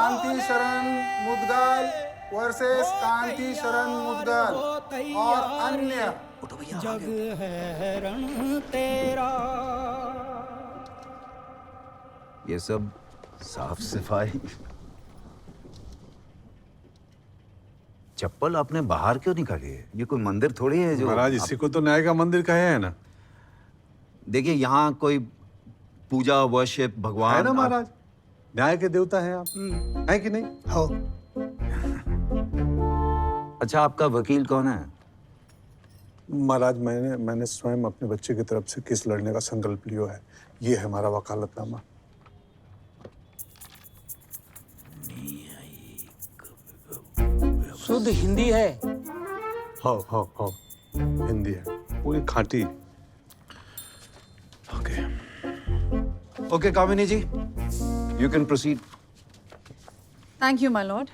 कांति शरण मुदगल वर्सेस कांति शरण मुदगल और अन्य। जग है रण तेरा। ये सब साफ सफाई। चप्पल आपने बाहर क्यों निकाली है? ये कोई मंदिर थोड़ी है जो महाराज इसी को तो न्याय का मंदिर कहे है ना। देखिए यहाँ कोई पूजा वर्शिप भगवान है ना महाराज, न्याय के देवता हैं आप, है कि नहीं? हो अच्छा आपका वकील कौन है? महाराज मैंने स्वयं अपने बच्चे की तरफ से केस लड़ने का संकल्प लिया है। ये है हमारा वकालतनामा। शुद्ध हिंदी है। हाँ हिंदी है, पूरी खाटी। Okay Kamini ji, you can proceed. Thank you, my lord.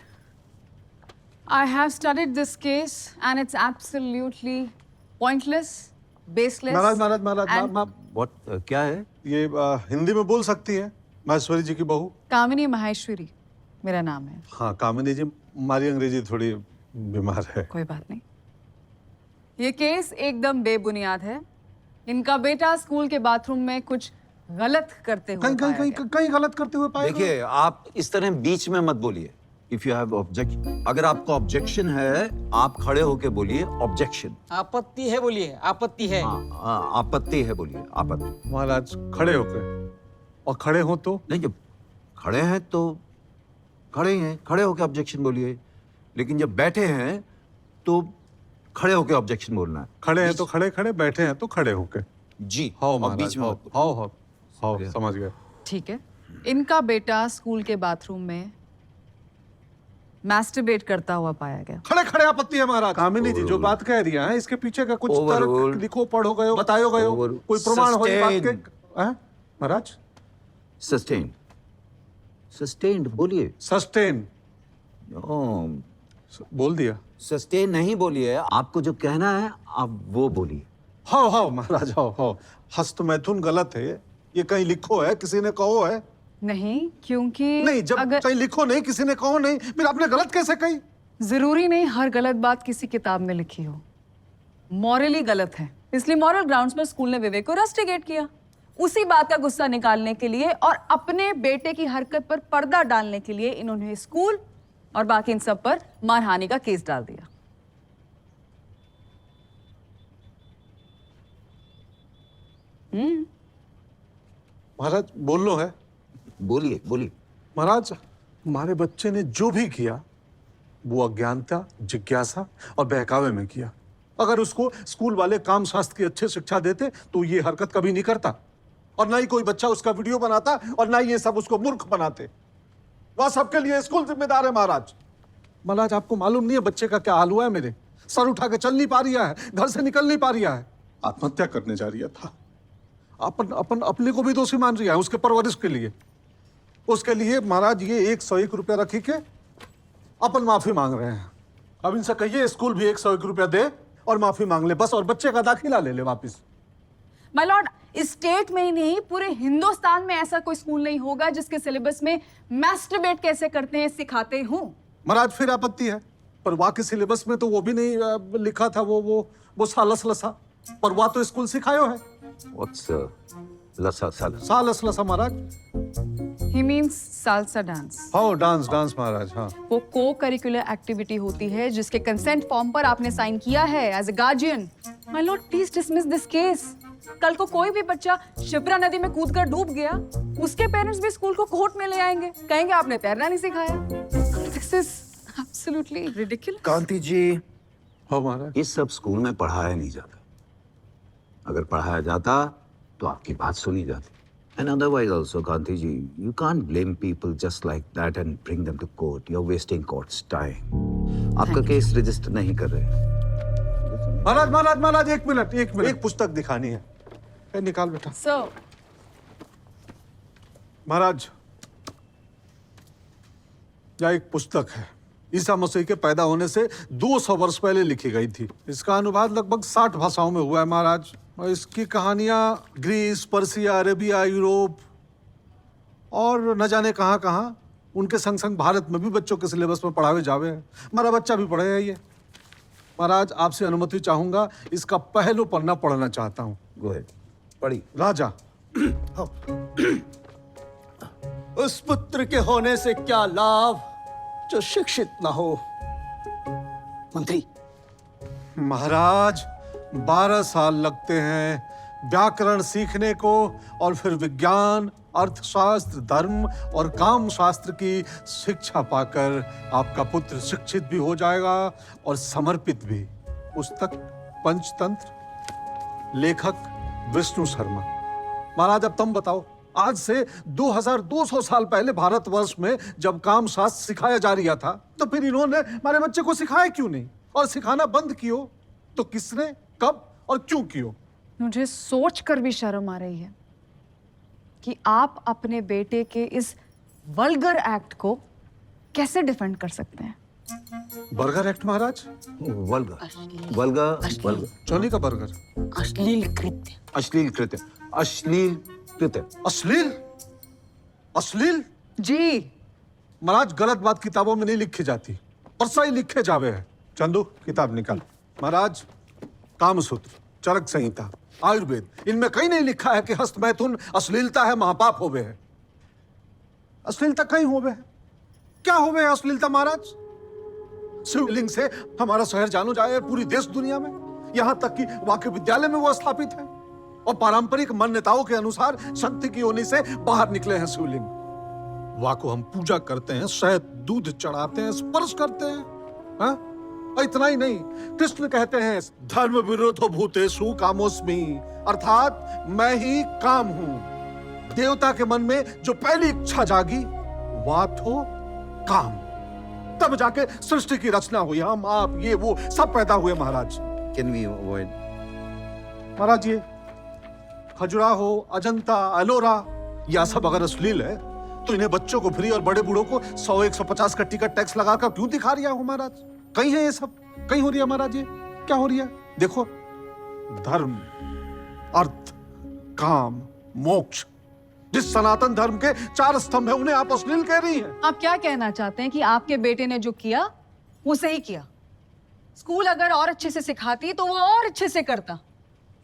I have studied this case and it's absolutely pointless, baseless. Maharaj and what क्या है? ये हिंदी में बोल सकती है माहेश्वरी जी की बहू? कामिनी माहेश्वरी मेरा नाम है। हाँ कामिनी जी, हमारी अंग्रेजी थोड़ी बीमार है। कोई बात नहीं। ये केस एकदम बेबुनियाद है। इनका बेटा स्कूल के बाथरूम में कुछ गलत करते हुए पाया गया। कहीं गलत करते हुए पाए? देखिए आप इस तरह बीच में मत बोलिए। इफ यू हैव ऑब्जेक्शन, अगर आपको ऑब्जेक्शन है आप खड़े होके बोलिए ऑब्जेक्शन। आपत्ति है बोलिए, आपत्ति है। हाँ आपत्ति है बोलिए आपत्ति। महाराज खड़े होकर, और खड़े हो तो नहीं, जब खड़े हैं तो खड़े ही हैं, खड़े होके ऑब्जेक्शन बोलिए। लेकिन जब बैठे हैं तो खड़े होके ऑब्जेक्शन बोलना है। खड़े हैं तो खड़े, बैठे हैं तो खड़े होके। जी हाँ और महाराज, बीच में मत बोलिए। हाँ समझ गए। ठीक है। इनका बेटा स्कूल के बाथरूम में मैस्टरबेट करता हुआ पाया गया। खड़े आपत्ति है महाराज। कामिनी जी जो बात कह रही है इसके पीछे का कुछ तर्क लिखो, पढ़ो गए हो, बतायो गए हो, कोई प्रमाण हो इस बात के? महाराज सस्टेन, सस्टेन्ड बोलिए। सस्टेन बोल दिया। सस्टेन नहीं बोलिए, आपको जो कहना है आप वो बोलिए। हाँ महाराज हाँ, हस्त मैथुन गलत है। ये कहीं लिखो है, किसी ने कहो है? नहीं, क्योंकि नहीं, जब अगर कहीं लिखो नहीं, किसी ने कहो नहीं, फिर आपने गलत कैसे कही? जरूरी नहीं हर गलत बात किसी किताब में लिखी हो। मॉरली गलत है, इसलिए मॉरल ग्राउंड्स पर स्कूल ने विवेक को रस्टिकेट किया। उसी बात का गुस्सा निकालने के लिए और अपने बेटे की हरकत पर पर्दा डालने के लिए इन्होंने स्कूल और बाकी इन सब पर मारहानि का केस डाल दिया। महाराज बोल लो है। बोलिए बोलिए। महाराज हमारे बच्चे ने जो भी किया वो अज्ञानता, जिज्ञासा और बहकावे में किया। अगर उसको स्कूल वाले काम शास्त्र की अच्छी शिक्षा देते तो ये हरकत कभी नहीं करता, और ना ही कोई बच्चा उसका वीडियो बनाता, और ना ही ये सब उसको मूर्ख बनाते। वह सबके लिए स्कूल जिम्मेदार है। महाराज आपको मालूम नहीं है बच्चे का क्या हाल हुआ है? मेरे सर उठा के चल नहीं पा रहा है, घर से निकल नहीं पा रहा है, आत्महत्या करने जा रहा था। अपन अपने को भी दोषी मान रहा है उसके परवरिश के लिए। उसके लिए महाराज ये 101 रुपया रखी के अपन माफी मांग रहे हैं। अब इनसे कहिए स्कूल भी 101 रुपया दे और माफी मांग ले बस, और बच्चे का दाखिला ले ले वापिस। माय लॉर्ड, इस स्टेट में ही नहीं पूरे हिंदुस्तान में ऐसा कोई स्कूल नहीं होगा जिसके सिलेबस में मैस्टरबेट कैसे करते हैं सिखाते हों। महाराज फिर आपत्ति है, पर वहां के सिलेबस में तो वो भी नहीं लिखा था। वो सालस लसा, पर वहां तो स्कूल सिखायो है। What's लसा सालस? सालस लसा महाराज। ही मीन्स सालसा डांस। हाँ डांस महाराज। हाँ वो को करिकुलर एक्टिविटी होती है जिसके कंसेंट फॉर्म पर आपने साइन किया है as a guardian. My lord please dismiss this case. कल को कोई भी बच्चा शिप्रा नदी में कूदकर डूब गया, उसके पेरेंट्स भी स्कूल को कोर्ट में ले आएंगे, कहेंगे आपने तैरना नहीं सिखाया। This is absolutely ridiculous. Kanti ji, हाँ महाराज। ये सब स्कूल में पढ़ाया नहीं जाता। अगर पढ़ाया जाता तो आपकी बात सुनी जाती। And otherwise also, Kanti ji, you can't blame people just like that and bring them to court. You're wasting court's time. आपका केस रजिस्टर नहीं कर रहे। महाराज एक मिनट। एक पुस्तक दिखानी है। निकाल बेटा। सर। महाराज यह एक पुस्तक है, ईसा मसीह के पैदा होने से 200 वर्ष पहले लिखी गई थी। इसका अनुवाद लगभग 60 भाषाओं में हुआ है महाराज। और इसकी कहानियां ग्रीस, पर्सिया, अरेबिया, यूरोप और न जाने कहां उनके संग संग भारत में भी बच्चों के सिलेबस में पढ़ावे जावे हैं। हमारा बच्चा भी पढ़े है ये। महाराज आपसे अनुमति चाहूंगा, इसका पहलो पन्ना पढ़ना चाहता हूँ। गो अहेड, पढ़िए। राजा, उस पुत्र के होने से क्या लाभ जो शिक्षित न हो। मंत्री, महाराज 12 साल लगते हैं व्याकरण सीखने को, और फिर विज्ञान, अर्थशास्त्र, धर्म और काम शास्त्र की शिक्षा पाकर आपका पुत्र शिक्षित भी हो जाएगा और समर्पित भी। पुस्तक पंचतंत्र, लेखक विष्णु शर्मा। महाराज अब तुम बताओ, आज से 2200 साल पहले भारतवर्ष में जब काम शास्त्र सिखाया जा रहा था, तो फिर इन्होंने हमारे बच्चे को सिखाया क्यों नहीं, और सिखाना बंद कियो तो किसने, कब और क्यों कियो? मुझे सोच कर भी शर्म आ रही है कि आप अपने बेटे के इस वल्गर एक्ट को कैसे डिफेंड कर सकते हैं। बर्गर एक्ट महाराज? वल्गर चौनी का बर्गर? अश्लील कृत्य। अश्लील कृत्य, अश्लील कृत्य। अश्लील? अश्लील? जी। महाराज गलत बात किताबों में नहीं लिखी जाती, पर सही लिखे जावे है। चंदू किताब निकाल। महाराज कामसूत्र, चरक संहिता, आयुर्वेद, इनमें कहीं नहीं लिखा है कि हस्त मैथुन अश्लीलता है, महापाप होवे है। अश्लीलता कहीं होवे है? क्या होवे है अश्लीलता महाराज? शिवलिंग से हमारा शहर जानो जाए पूरी देश दुनिया में, यहां तक कि वाक्य विद्यालय में वो स्थापित है, और पारंपरिक मान्यताओं के अनुसार शक्ति की योनि से बाहर निकले हैं शिवलिंग। वाह को हम पूजा करते हैं, शहद दूध चढ़ाते हैं, स्पर्श करते हैं, हाँ? और इतना ही नहीं, कृष्ण कहते हैं धर्म विरोधो भूतेषु कामोस्मि, अर्थात मैं ही काम हूं। देवता के मन में जो पहली इच्छा जागी वह थो काम, तब जाके सृष्टि की रचना हुई। हम आप ये वो सब पैदा हुए महाराज। Can we avoid? महाराज ये खजुराहो, अजंता, एलोरा, यह सब अगर अश्लील है तो इन्हें बच्चों को फ्री और बड़े बूढ़ों को 100-150 का टिकट टैक्स लगाकर क्यों दिखा रहा हो महाराज? कहीं है ये सब? कहीं हो रही है महाराज? ये क्या हो रही है? देखो, धर्म, अर्थ, काम, मोक्ष, जिस सनातन धर्म के 4 स्तंभ है, उन्हें आप अश्लील कह रही हैं। आप क्या कहना चाहते हैं कि आपके बेटे ने जो किया वो सही किया? स्कूल अगर और अच्छे से सिखाती तो वो और अच्छे से करता।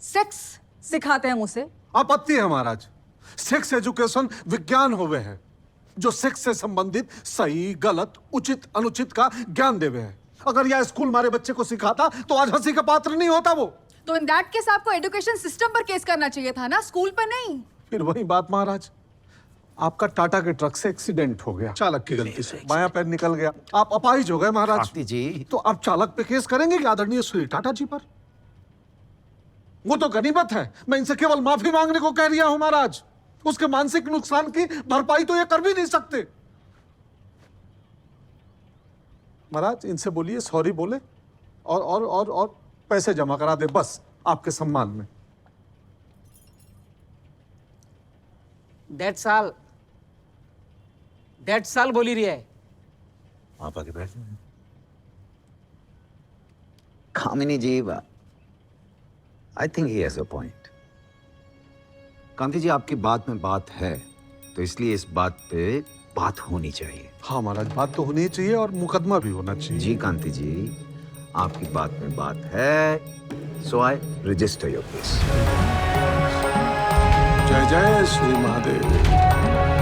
सेक्स सिखाते हैं उसे। आपत्ति है महाराज। सेक्स एजुकेशन विज्ञान होवे है, जो सेक्स से संबंधित सही, गलत, उचित, अनुचित का ज्ञान देवे है। अगर यह स्कूल हमारे बच्चे को सिखाता तो आज हंसी का पात्र नहीं होता वो। तो इन दैट केस आपको एजुकेशन सिस्टम पर केस करना चाहिए था ना, स्कूल पर नहीं। फिर वही बात महाराज, आपका टाटा के ट्रक से एक्सीडेंट हो गया, चालक की गलती से बायां पैर निकल गया, आप अपाहिज हो गए महाराज जी। तो आप चालक पे केस करेंगे कि आदरणीय श्री टाटा जी पर? वो तो गनीमत है, मैं इनसे केवल माफी मांगने को कह रहा हूं महाराज। उसके मानसिक नुकसान की भरपाई तो ये कर भी नहीं सकते। महाराज इनसे बोलिए सॉरी बोले और पैसे जमा करा दे, बस आपके सम्मान में। दैट्स ऑल बोली रही है। आप आगे बैठ जाइए। Kamini ji, I think he has a point. Kanti ji, आपकी बात में बात है, तो इसलिए इस बात पे बात होनी चाहिए। हाँ महाराज, बात तो होनी चाहिए और मुकदमा भी होना चाहिए। जी कांति जी, आपकी बात में बात है, सो आई रजिस्टर योर केस। जय जय श्री महादेव।